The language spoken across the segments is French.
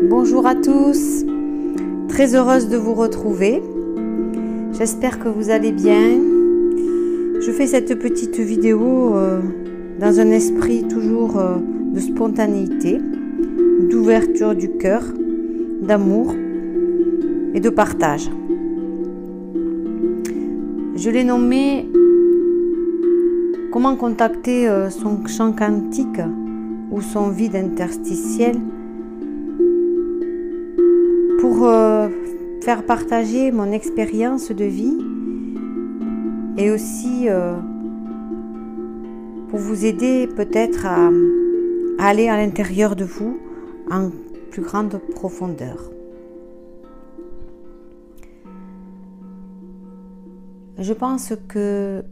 Bonjour à tous, très heureuse de vous retrouver. J'espère que vous allez bien. Je fais cette petite vidéo dans un esprit toujours de spontanéité, d'ouverture du cœur, d'amour et de partage. Je l'ai nommé « Comment contacter son champ quantique ou son vide interstitiel » pour faire partager mon expérience de vie et aussi pour vous aider peut-être à aller à l'intérieur de vous en plus grande profondeur. Je pense que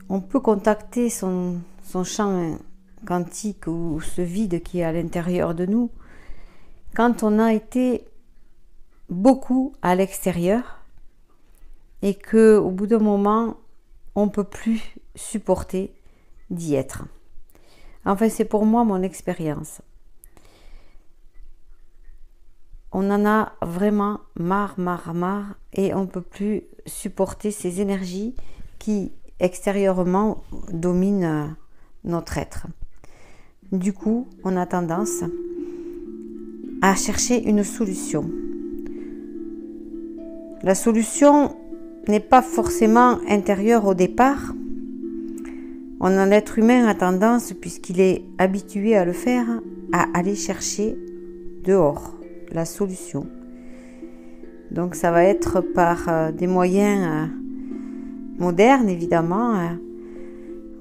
on peut contacter son champ quantique ou ce vide qui est à l'intérieur de nous quand on a été beaucoup à l'extérieur et que au bout d'un moment on peut plus supporter d'y être. Enfin, c'est pour moi mon expérience. On en a vraiment marre et on peut plus supporter ces énergies qui extérieurement dominent notre être. Du coup, on a tendance à chercher une solution. La solution n'est pas forcément intérieure au départ. L'être humain a tendance, puisqu'il est habitué à le faire, à aller chercher dehors la solution. Donc ça va être par des moyens modernes, évidemment,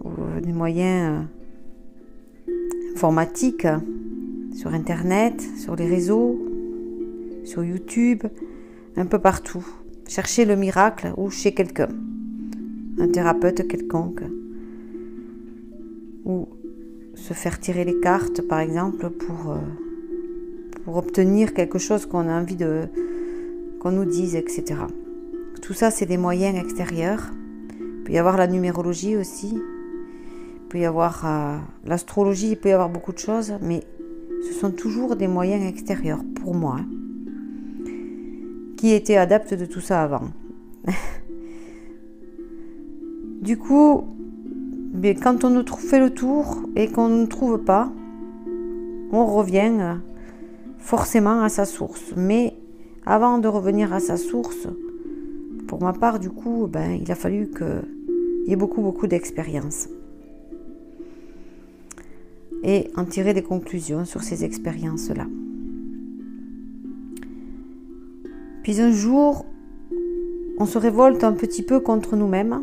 ou des moyens informatiques, sur Internet, sur les réseaux, sur YouTube, un peu partout. Chercher le miracle ou chez quelqu'un, un thérapeute quelconque, ou se faire tirer les cartes par exemple pour obtenir quelque chose qu'on a envie qu'on nous dise, etc. Tout ça, c'est des moyens extérieurs. Il peut y avoir la numérologie aussi, il peut y avoir l'astrologie, il peut y avoir beaucoup de choses, mais ce sont toujours des moyens extérieurs pour moi, qui étaient adeptes de tout ça avant. Du coup, quand on fait le tour et qu'on ne trouve pas, on revient forcément à sa source. Mais avant de revenir à sa source, pour ma part, du coup, il a fallu qu'il y ait beaucoup d'expérience. Et en tirer des conclusions sur ces expériences-là. Puis un jour, on se révolte un petit peu contre nous-mêmes.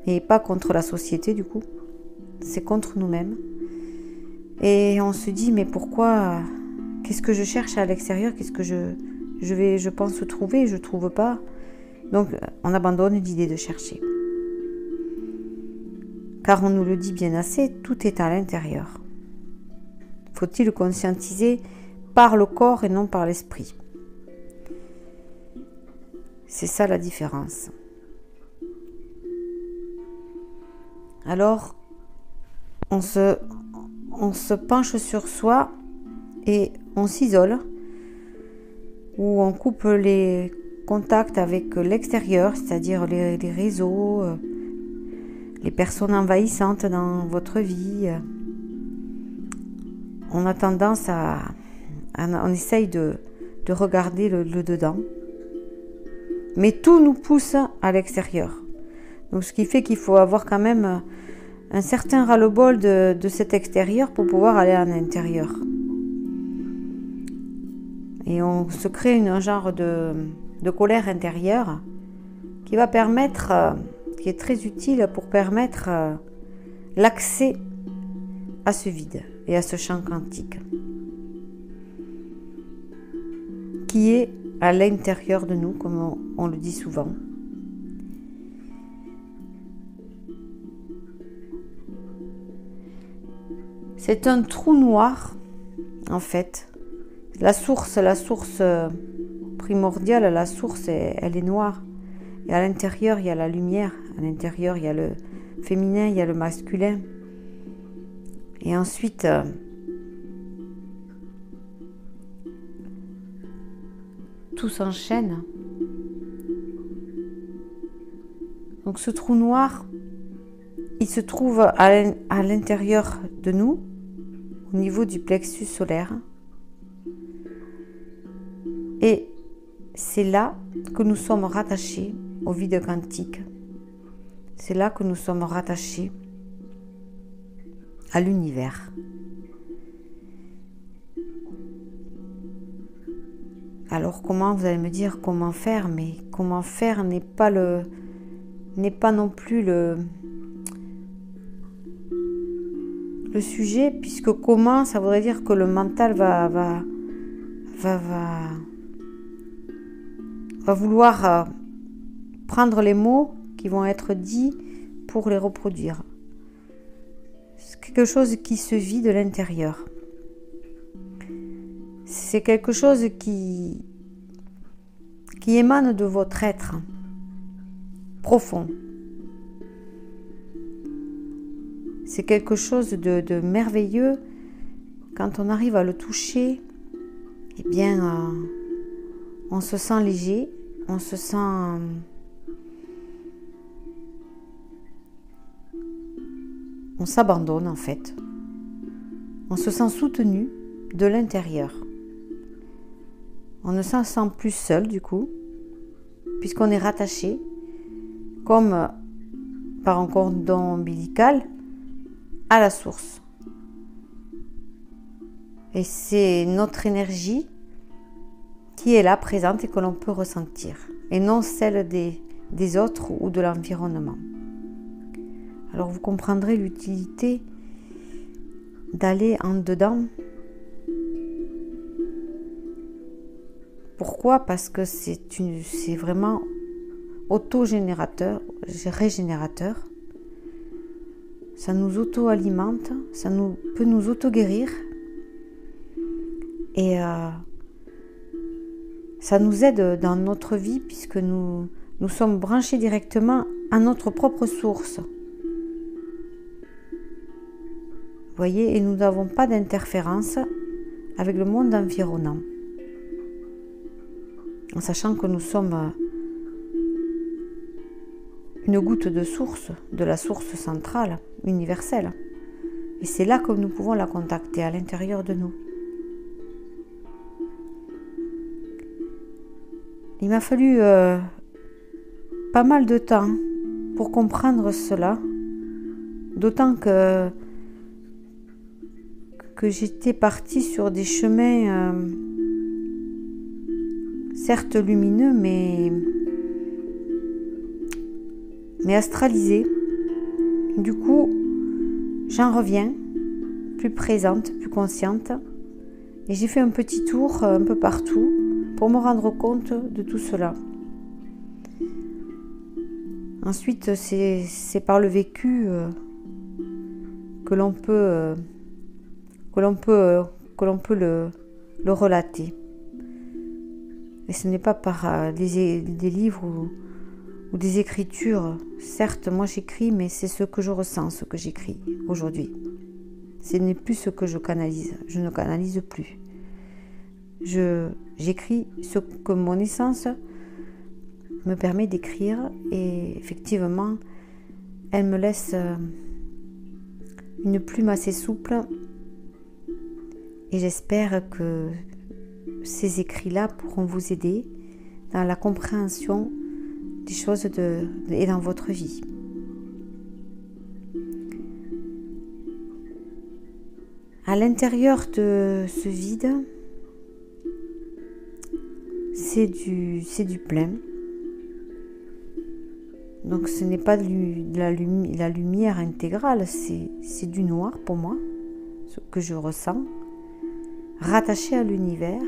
Et pas contre la société, du coup. C'est contre nous-mêmes. Et on se dit, mais pourquoi? Qu'est-ce que je cherche à l'extérieur? Qu'est-ce que je pense trouver? Je ne trouve pas. Donc, on abandonne l'idée de chercher. Car on nous le dit bien assez, tout est à l'intérieur. Faut-il le conscientiser par le corps et non par l'esprit? C'est ça la différence. Alors, on se penche sur soi et on s'isole, ou on coupe les contacts avec l'extérieur, c'est-à-dire les réseaux, les personnes envahissantes dans votre vie. On a tendance on essaye de regarder le dedans. Mais tout nous pousse à l'extérieur. Donc ce qui fait qu'il faut avoir quand même un certain ras-le-bol de cet extérieur pour pouvoir aller à l'intérieur. Et on se crée un genre de colère intérieure qui va permettre, qui est très utile pour permettre l'accès à ce vide et à ce champ quantique qui est à l'intérieur de nous, comme on le dit souvent. C'est un trou noir, en fait. La source primordiale, la source, elle est noire. Et à l'intérieur, il y a la lumière. À l'intérieur, il y a le féminin, il y a le masculin. Et ensuite, tout s'enchaîne. Donc ce trou noir, il se trouve à l'intérieur de nous, au niveau du plexus solaire. Et c'est là que nous sommes rattachés au vide quantique. C'est là que nous sommes rattachés à l'univers. Alors comment, vous allez me dire comment faire, mais comment faire n'est pas non plus le sujet, puisque comment, ça voudrait dire que le mental va vouloir prendre les mots qui vont être dits pour les reproduire. C'est quelque chose qui se vit de l'intérieur. C'est quelque chose qui émane de votre être profond. C'est quelque chose de merveilleux. Quand on arrive à le toucher, eh bien, on se sent léger, on se sent on s'abandonne en fait. On se sent soutenu de l'intérieur. On ne se sent plus seul du coup, puisqu'on est rattaché comme par un cordon ombilical à la source. Et c'est notre énergie qui est là présente et que l'on peut ressentir, et non celle des autres ou de l'environnement. Alors vous comprendrez l'utilité d'aller en dedans. Pourquoi ? Parce que c'est vraiment auto-générateur, régénérateur. Ça nous auto-alimente, ça peut nous auto-guérir. Et ça nous aide dans notre vie puisque nous sommes branchés directement à notre propre source. Vous voyez, et nous n'avons pas d'interférence avec le monde environnant. En sachant que nous sommes une goutte de source, de la source centrale, universelle. Et c'est là que nous pouvons la contacter, à l'intérieur de nous. Il m'a fallu pas mal de temps pour comprendre cela, d'autant que j'étais partie sur des chemins certes lumineux, mais astralisés. Du coup, j'en reviens plus présente, plus consciente, et j'ai fait un petit tour un peu partout pour me rendre compte de tout cela. Ensuite, c'est par le vécu que l'on peut le relater. Et ce n'est pas par des livres ou des écritures. Certes, moi j'écris, mais c'est ce que je ressens, ce que j'écris aujourd'hui. Ce n'est plus ce que je canalise. Je ne canalise plus. J'écris ce que mon essence me permet d'écrire, et effectivement, elle me laisse une plume assez souple, et j'espère que ces écrits-là pourront vous aider dans la compréhension des choses et dans votre vie. À l'intérieur de ce vide, c'est du plein. Donc ce n'est pas de la lumière intégrale, c'est du noir pour moi, ce que je ressens, rattaché à l'univers.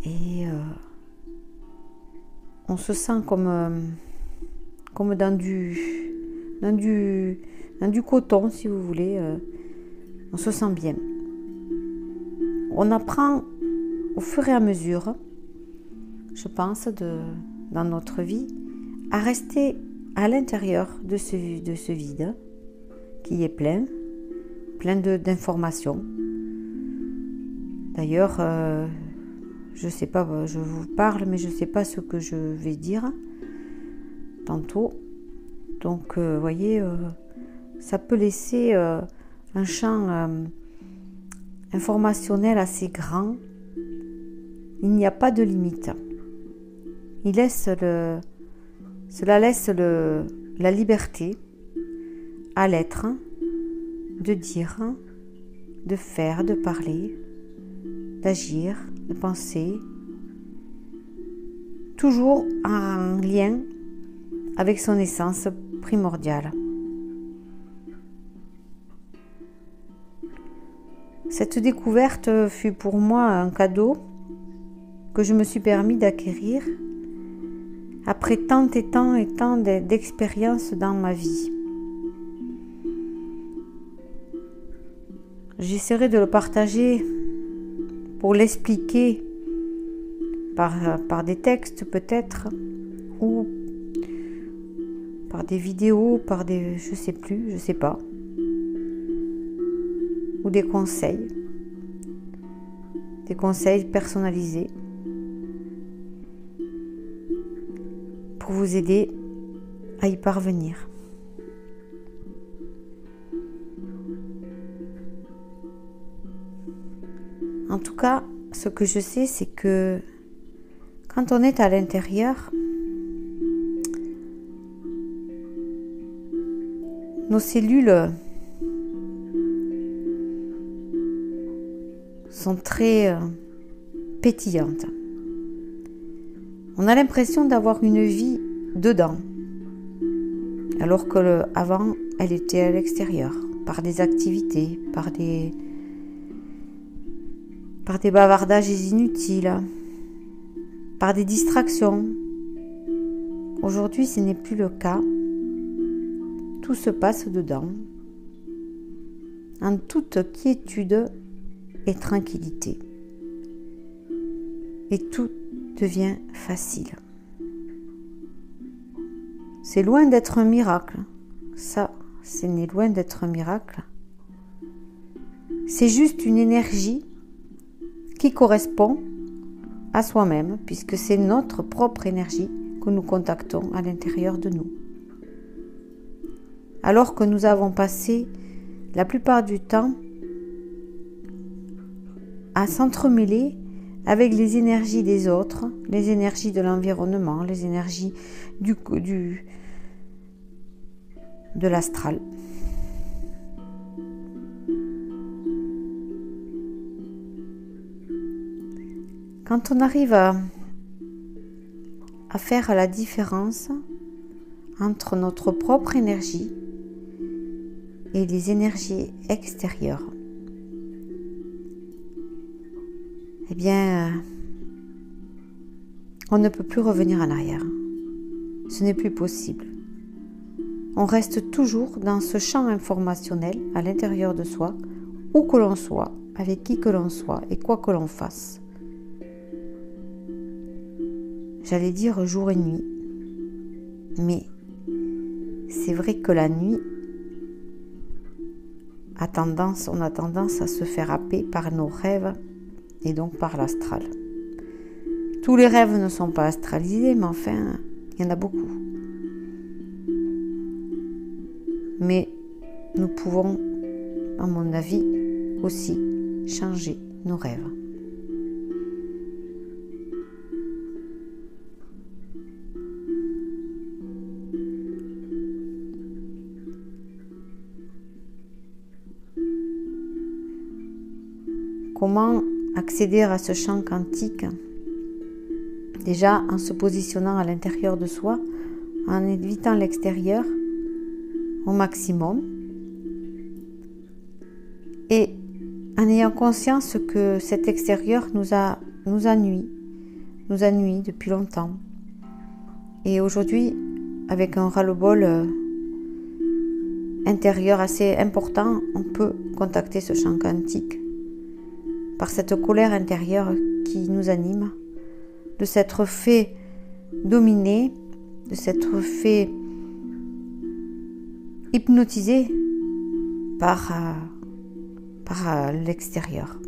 Et on se sent comme dans du coton, si vous voulez. On se sent bien. On apprend au fur et à mesure. je pense, dans notre vie, à rester à l'intérieur de ce vide qui est plein d'informations. D'ailleurs, je sais pas, je vous parle, mais je ne sais pas ce que je vais dire tantôt. Donc, voyez, ça peut laisser un champ informationnel assez grand. Il n'y a pas de limite. Cela laisse la liberté à l'être de dire, de faire, de parler, d'agir, de penser, toujours en lien avec son essence primordiale. Cette découverte fut pour moi un cadeau que je me suis permis d'acquérir après tant et tant d'expériences dans ma vie. J'essaierai de le partager pour l'expliquer par des textes peut-être, ou par des vidéos, je sais pas, ou des conseils personnalisés pour vous aider à y parvenir. En tout cas, ce que je sais, c'est que quand on est à l'intérieur, nos cellules sont très pétillantes. On a l'impression d'avoir une vie dedans, alors que avant, elle était à l'extérieur, par des activités, par des bavardages inutiles, par des distractions. Aujourd'hui, ce n'est plus le cas. Tout se passe dedans, en toute quiétude et tranquillité. Et tout devient facile. C'est loin d'être un miracle. Ça, ce n'est loin d'être un miracle. C'est juste une énergie qui correspond à soi-même, puisque c'est notre propre énergie que nous contactons à l'intérieur de nous. Alors que nous avons passé la plupart du temps à s'entremêler avec les énergies des autres, les énergies de l'environnement, les énergies de l'astral. Quand on arrive à faire la différence entre notre propre énergie et les énergies extérieures, eh bien, on ne peut plus revenir en arrière. Ce n'est plus possible. On reste toujours dans ce champ informationnel à l'intérieur de soi, où que l'on soit, avec qui que l'on soit et quoi que l'on fasse. J'allais dire jour et nuit, mais c'est vrai que la nuit, on a tendance à se faire happer par nos rêves et donc par l'astral. Tous les rêves ne sont pas astralisés, mais enfin, il y en a beaucoup. Mais nous pouvons, à mon avis, aussi changer nos rêves. Comment accéder à ce champ quantique? Déjà en se positionnant à l'intérieur de soi, en évitant l'extérieur au maximum et en ayant conscience que cet extérieur nous a nui depuis longtemps. Et aujourd'hui, avec un ras-le-bol intérieur assez important, on peut contacter ce champ quantique par cette colère intérieure qui nous anime de s'être fait dominer, de s'être fait hypnotiser par l'extérieur.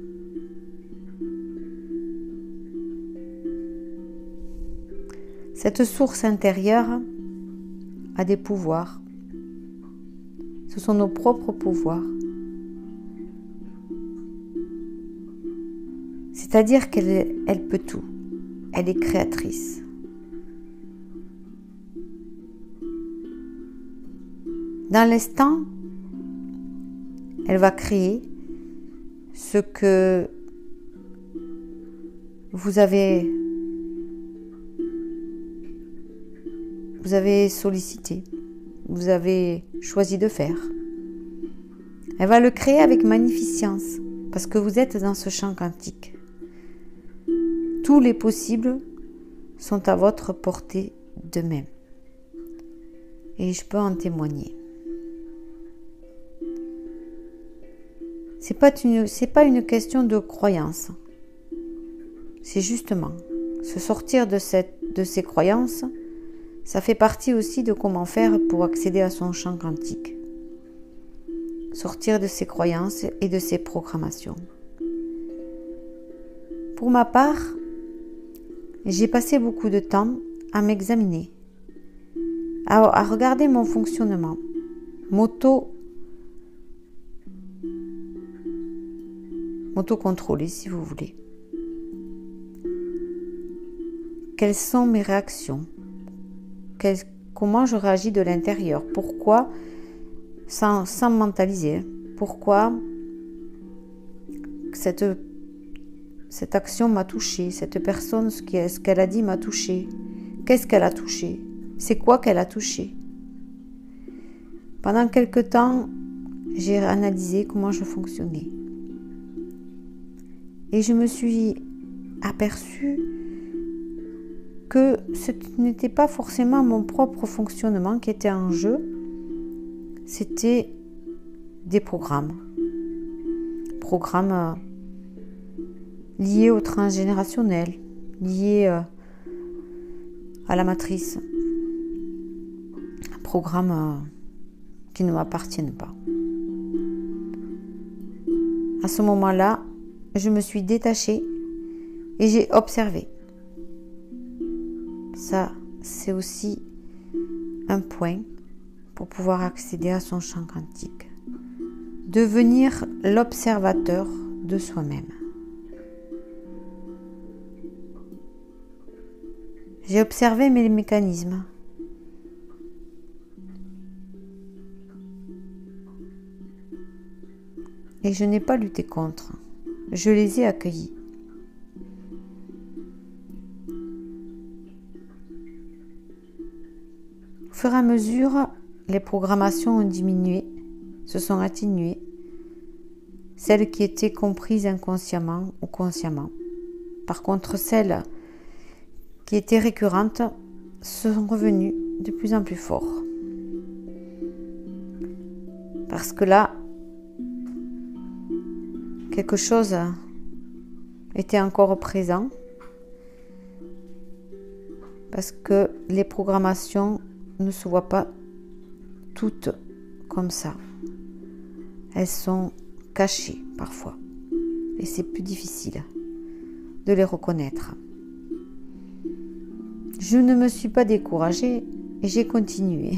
Cette source intérieure a des pouvoirs. Ce sont nos propres pouvoirs. C'est-à-dire qu'elle peut tout. Elle est créatrice. Dans l'instant, elle va créer ce que vous avez sollicité, vous avez choisi de faire. Elle va le créer avec magnificence parce que vous êtes dans ce champ quantique. Tous les possibles sont à votre portée de main. Et je peux en témoigner. C'est pas une question de croyance. C'est justement se sortir de ces croyances. Ça fait partie aussi de comment faire pour accéder à son champ quantique. Sortir de ses croyances et de ses programmations. Pour ma part, j'ai passé beaucoup de temps à m'examiner, à regarder mon fonctionnement, m'auto-contrôler si vous voulez. Quelles sont mes réactions ? Comment je réagis de l'intérieur? Pourquoi, sans mentaliser, pourquoi cette action m'a touchée, cette personne, ce qu'elle a dit m'a touchée. Qu'est-ce qu'elle a touché? C'est quoi qu'elle a touché? Pendant quelque temps, j'ai analysé comment je fonctionnais. Et je me suis aperçue que ce n'était pas forcément mon propre fonctionnement qui était en jeu, c'était des programmes liés au transgénérationnel, liés à la matrice, programmes qui ne m'appartiennent pas. À ce moment-là, je me suis détachée et j'ai observé. Ça, c'est aussi un point pour pouvoir accéder à son champ quantique. Devenir l'observateur de soi-même. J'ai observé mes mécanismes. Et je n'ai pas lutté contre. Je les ai accueillis. Au fur et à mesure, les programmations ont diminué, se sont atténuées. Celles qui étaient comprises inconsciemment ou consciemment. Par contre, celles qui étaient récurrentes sont revenues de plus en plus fort. Parce que là, quelque chose était encore présent. Parce que les programmations ne se voient pas toutes comme ça. Elles sont cachées parfois. Et c'est plus difficile de les reconnaître. Je ne me suis pas découragée et j'ai continué.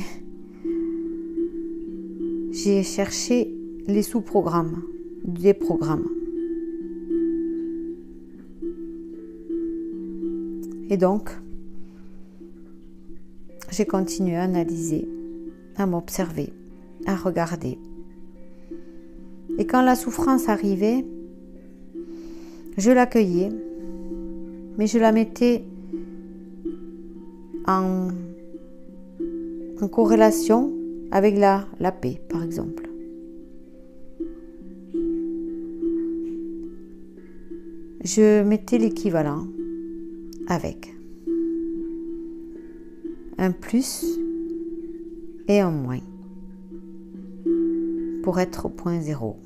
J'ai cherché les sous-programmes des programmes. Et donc, j'ai continué à analyser, à m'observer, à regarder. Et quand la souffrance arrivait, je l'accueillais, mais je la mettais en corrélation avec la paix, par exemple. Je mettais l'équivalent avec un plus et un moins pour être au point zéro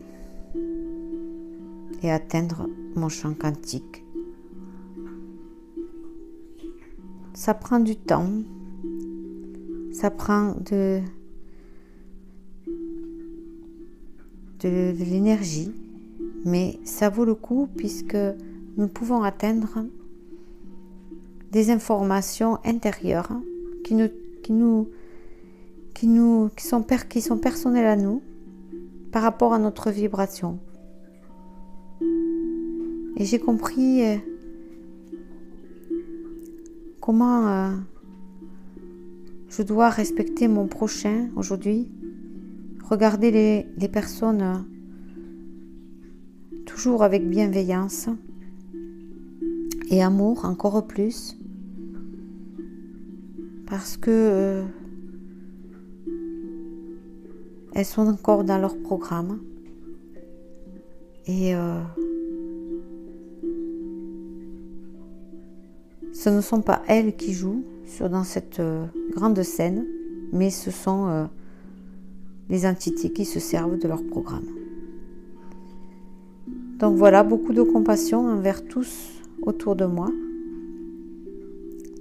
et atteindre mon champ quantique ça prend du temps, ça prend de l'énergie, mais ça vaut le coup puisque nous pouvons atteindre des informations intérieures qui sont personnelles à nous par rapport à notre vibration. Et j'ai compris comment je dois respecter mon prochain aujourd'hui, regarder les personnes toujours avec bienveillance et amour encore plus, parce que elles sont encore dans leur programme et ce ne sont pas elles qui jouent dans cette grande scène, mais ce sont les entités qui se servent de leur programme. Donc voilà, beaucoup de compassion envers tous autour de moi,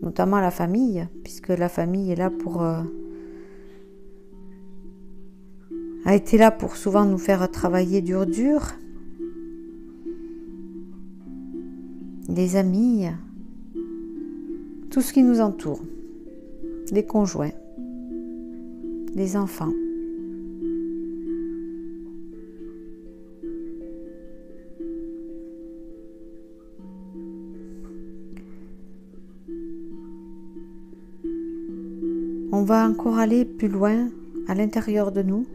notamment la famille, puisque la famille est là a été là pour souvent nous faire travailler dur. Les amis, tout ce qui nous entoure, les conjoints, les enfants. On va encore aller plus loin à l'intérieur de nous.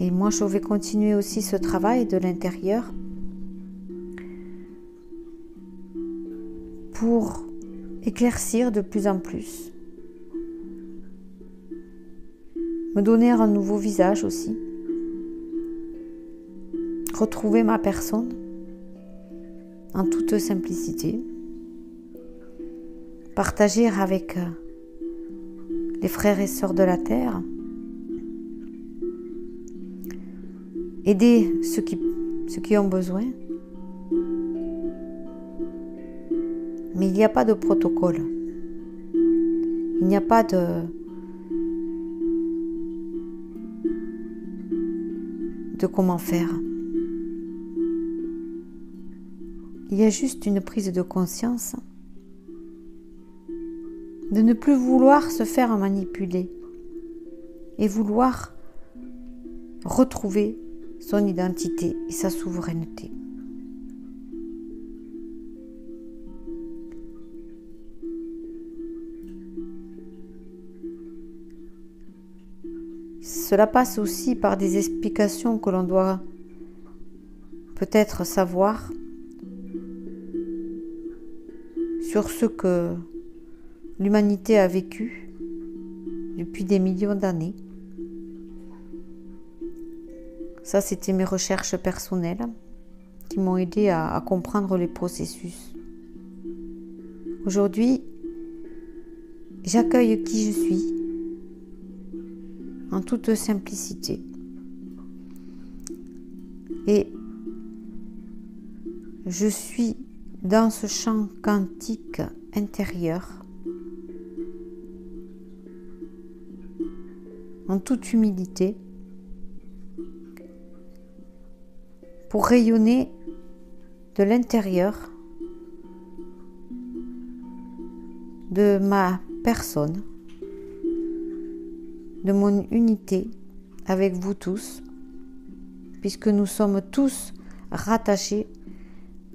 Et moi, je vais continuer aussi ce travail de l'intérieur pour éclaircir de plus en plus. Me donner un nouveau visage aussi. Retrouver ma personne en toute simplicité. Partager avec les frères et sœurs de la terre. Aider ceux qui ont besoin. Mais il n'y a pas de protocole. Il n'y a pas de comment faire. Il y a juste une prise de conscience de ne plus vouloir se faire manipuler et vouloir retrouver son identité et sa souveraineté. Cela passe aussi par des explications que l'on doit peut-être savoir sur ce que l'humanité a vécu depuis des millions d'années. Ça, c'était mes recherches personnelles qui m'ont aidé à comprendre les processus. Aujourd'hui, j'accueille qui je suis en toute simplicité. Et je suis dans ce champ quantique intérieur en toute humilité pour rayonner de l'intérieur de ma personne, de mon unité avec vous tous, puisque nous sommes tous rattachés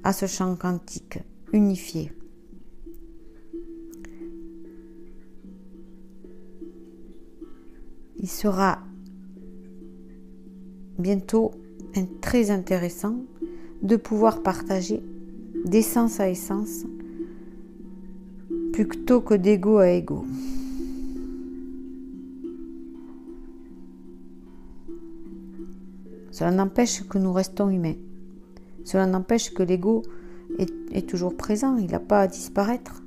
à ce champ quantique unifié. Il sera bientôt très intéressant de pouvoir partager d'essence à essence plutôt que d'ego à ego. Cela n'empêche que nous restons humains. Cela n'empêche que l'ego est toujours présent, il n'a pas à disparaître.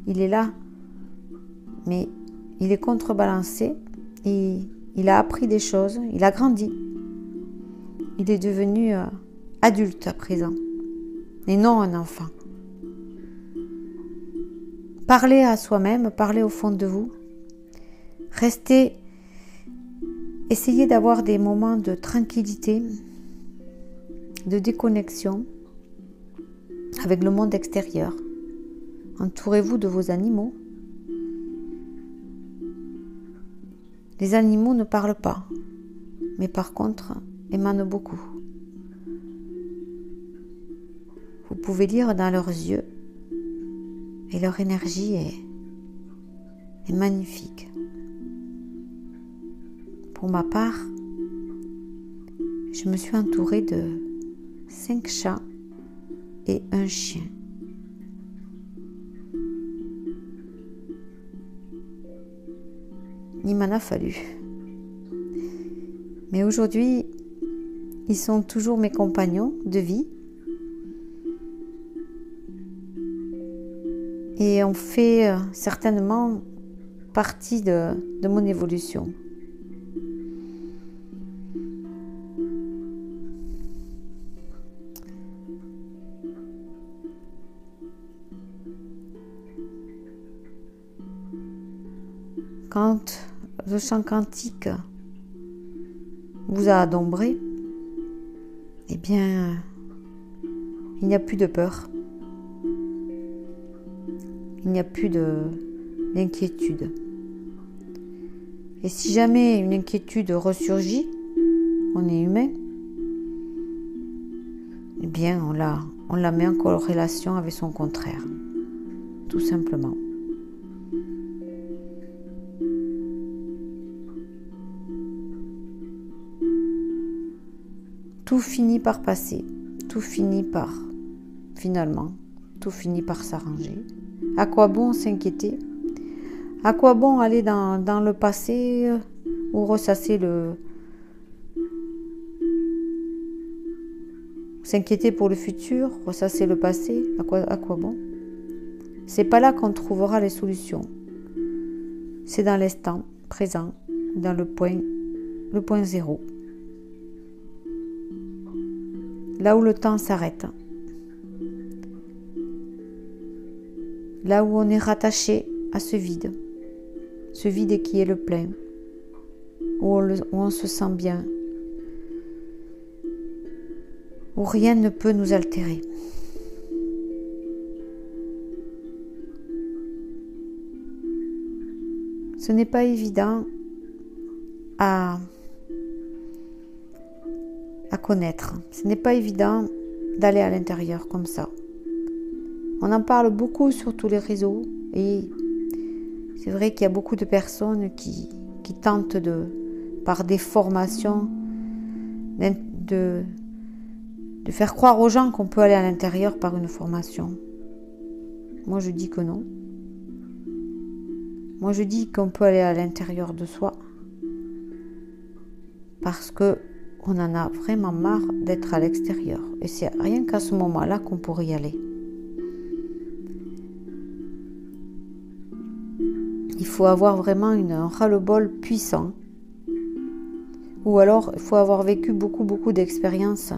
Il est là, mais il est contrebalancé, il a appris des choses, il a grandi. Il est devenu adulte à présent, et non un enfant. Parlez à soi-même, parlez au fond de vous. Essayez d'avoir des moments de tranquillité, de déconnexion avec le monde extérieur. Entourez-vous de vos animaux. Les animaux ne parlent pas, mais par contre, émanent beaucoup. Vous pouvez lire dans leurs yeux et leur énergie est magnifique. Pour ma part, je me suis entourée de 5 chats et un chien. Il m'en a fallu. Mais aujourd'hui, ils sont toujours mes compagnons de vie. Et on fait certainement partie de mon évolution. Quand le chant quantique vous a adombré, eh bien, il n'y a plus de peur. Il n'y a plus d'inquiétude. Et si jamais une inquiétude ressurgit, on est humain, eh bien, on la met en corrélation avec son contraire. Tout simplement. Tout finit par passer. Tout finit par s'arranger. À quoi bon s'inquiéter? À quoi bon aller dans le passé ou ressasser s'inquiéter pour le futur, ressasser le passé? À quoi bon? C'est pas là qu'on trouvera les solutions. C'est dans l'instant présent, dans le point zéro. Là où le temps s'arrête. Là où on est rattaché à ce vide qui est le plein, où on se sent bien, où rien ne peut nous altérer. Ce n'est pas évident à connaître. Ce n'est pas évident d'aller à l'intérieur comme ça. On en parle beaucoup sur tous les réseaux et c'est vrai qu'il y a beaucoup de personnes qui tentent par des formations de faire croire aux gens qu'on peut aller à l'intérieur par une formation. Moi, je dis que non. Moi, je dis qu'on peut aller à l'intérieur de soi parce que on en a vraiment marre d'être à l'extérieur. Et c'est rien qu'à ce moment-là qu'on pourrait y aller. Il faut avoir vraiment un ras-le-bol puissant. Ou alors, il faut avoir vécu beaucoup d'expériences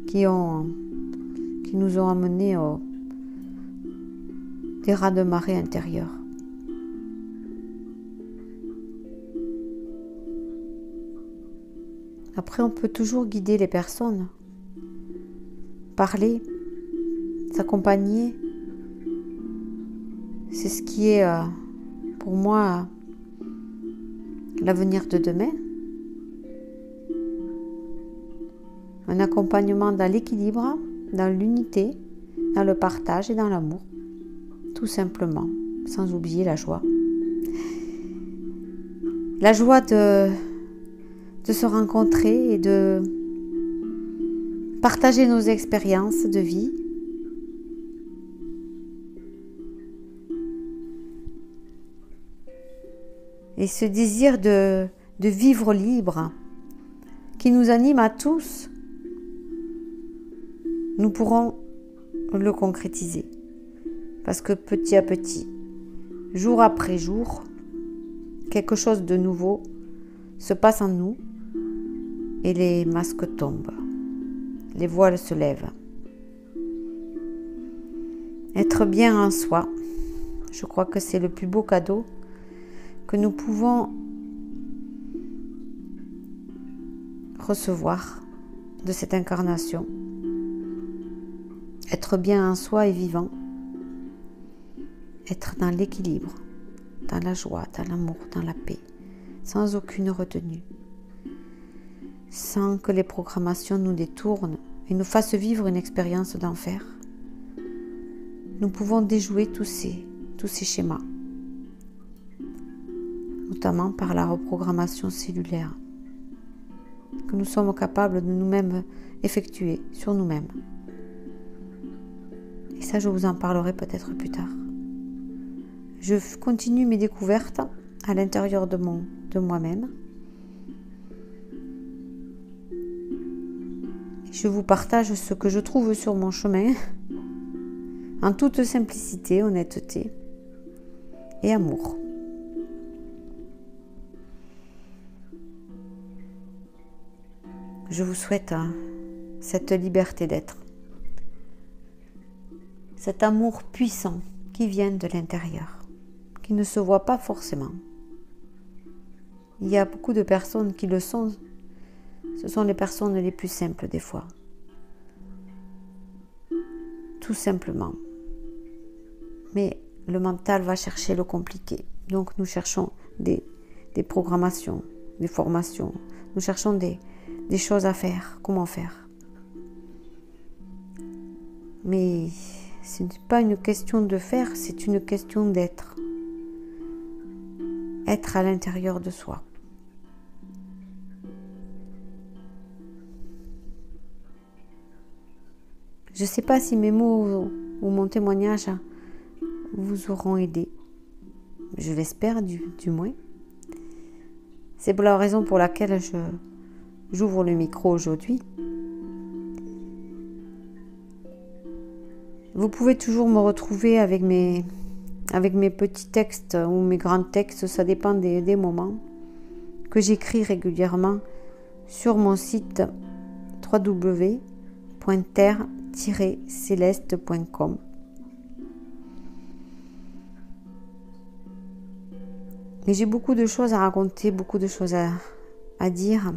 qui nous ont amenés des raz de marée intérieurs. Après, on peut toujours guider les personnes, parler, s'accompagner. C'est ce qui est, pour moi, l'avenir de demain. Un accompagnement dans l'équilibre, dans l'unité, dans le partage et dans l'amour. Tout simplement, sans oublier la joie. La joie de se rencontrer et de partager nos expériences de vie. Et ce désir de vivre libre qui nous anime à tous, nous pourrons le concrétiser. Parce que petit à petit, jour après jour, quelque chose de nouveau se passe en nous et les masques tombent, les voiles se lèvent. Être bien en soi, Je crois que c'est le plus beau cadeau que nous pouvons recevoir de cette incarnation. Être bien en soi et vivant. Être dans l'équilibre, dans la joie, dans l'amour, dans la paix, sans aucune retenue. Sans que les programmations nous détournent et nous fassent vivre une expérience d'enfer. Nous pouvons déjouer tous ces schémas, notamment par la reprogrammation cellulaire que nous sommes capables de nous-mêmes effectuer sur nous-mêmes. Et ça, je vous en parlerai peut-être plus tard. Je continue mes découvertes à l'intérieur de moi-même. Je vous partage ce que je trouve sur mon chemin, en toute simplicité, honnêteté et amour. Je vous souhaite cette liberté d'être, cet amour puissant qui vient de l'intérieur, qui ne se voit pas forcément. Il y a beaucoup de personnes qui le sont. Ce sont les personnes les plus simples des fois. Tout simplement. Mais le mental va chercher le compliqué. Donc nous cherchons des programmations, des formations. Nous cherchons des choses à faire. Comment faire? Mais ce n'est pas une question de faire, c'est une question d'être. Être à l'intérieur de soi. Je ne sais pas si mes mots ou mon témoignage vous auront aidé. Je l'espère du moins. C'est pour la raison pour laquelle j'ouvre le micro aujourd'hui. Vous pouvez toujours me retrouver avec mes petits textes ou mes grands textes, ça dépend des moments, que j'écris régulièrement sur mon site www.terre-céleste.com. Mais j'ai beaucoup de choses à raconter, beaucoup de choses à dire,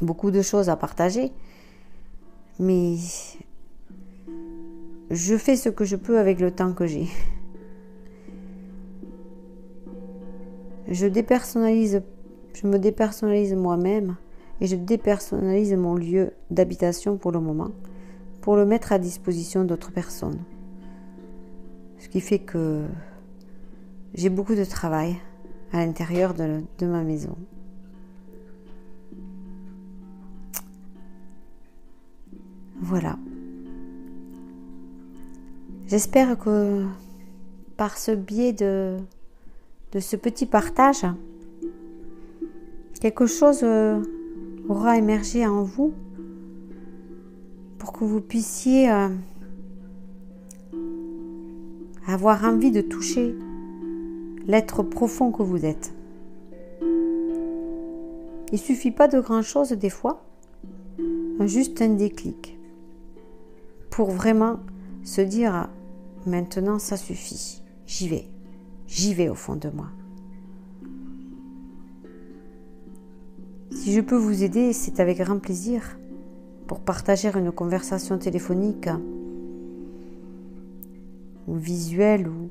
beaucoup de choses à partager, mais je fais ce que je peux avec le temps que j'ai. Je me dépersonnalise moi-même et je dépersonnalise mon lieu d'habitation pour le moment, pour le mettre à disposition d'autres personnes. Ce qui fait que j'ai beaucoup de travail à l'intérieur de ma maison. Voilà. J'espère que par ce biais de ce petit partage, quelque chose aura émergé en vous pour que vous puissiez avoir envie de toucher l'être profond que vous êtes. Il ne suffit pas de grand-chose des fois, juste un déclic pour vraiment se dire maintenant ça suffit, j'y vais au fond de moi. Si je peux vous aider, c'est avec grand plaisir pour partager une conversation téléphonique ou visuelle ou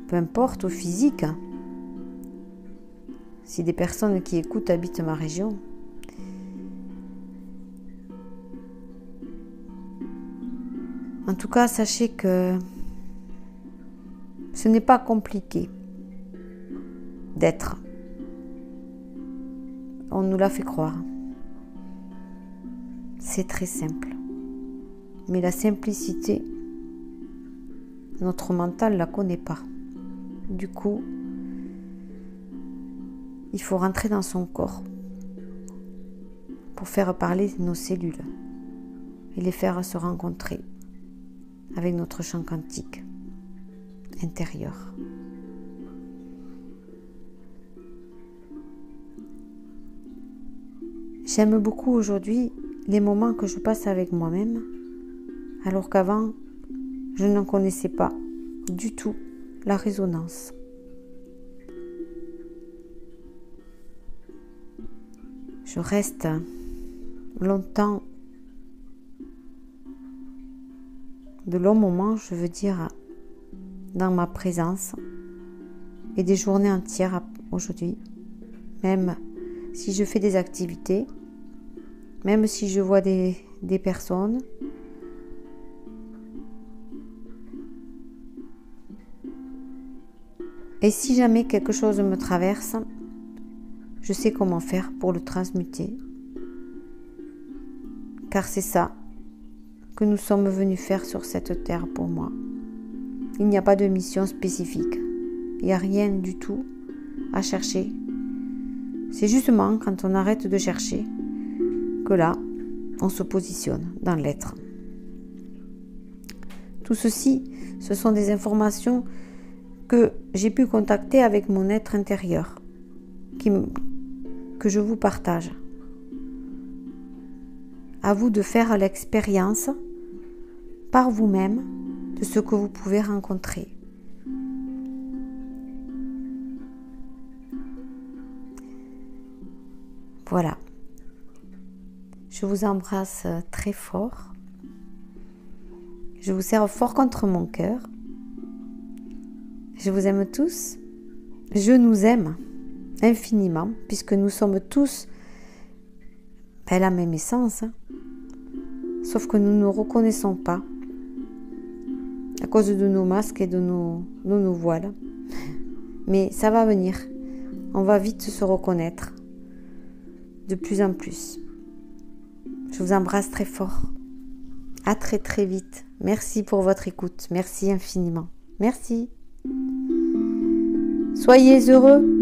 peu importe, ou physique. Si des personnes qui écoutent habitent ma région. En tout cas, sachez que ce n'est pas compliqué d'être. On nous l'a fait croire. C'est très simple. Mais la simplicité, notre mental ne la connaît pas. Du coup, il faut rentrer dans son corps pour faire parler nos cellules et les faire se rencontrer avec notre champ quantique intérieur. J'aime beaucoup aujourd'hui les moments que je passe avec moi-même, alors qu'avant, je n'en connaissais pas du tout la résonance. Je reste longtemps, de longs moments, je veux dire, dans ma présence et des journées entières aujourd'hui, même si je fais des activités, même si je vois des personnes. Et si jamais quelque chose me traverse, je sais comment faire pour le transmuter. Car c'est ça que nous sommes venus faire sur cette terre pour moi. Il n'y a pas de mission spécifique. Il n'y a rien du tout à chercher. C'est justement quand on arrête de chercher que là, on se positionne dans l'être. Tout ceci, ce sont des informations que j'ai pu contacter avec mon être intérieur, que je vous partage. À vous de faire l'expérience par vous-même de ce que vous pouvez rencontrer. Voilà. Je vous embrasse très fort. Je vous serre fort contre mon cœur. Je vous aime tous. Je nous aime infiniment, puisque nous sommes tous la même essence. Sauf que nous ne nous reconnaissons pas à cause de nos masques et de nos voiles. Mais ça va venir. On va vite se reconnaître. De plus en plus. Je vous embrasse très fort. À très très vite. Merci pour votre écoute. Merci infiniment. Merci. Soyez heureux.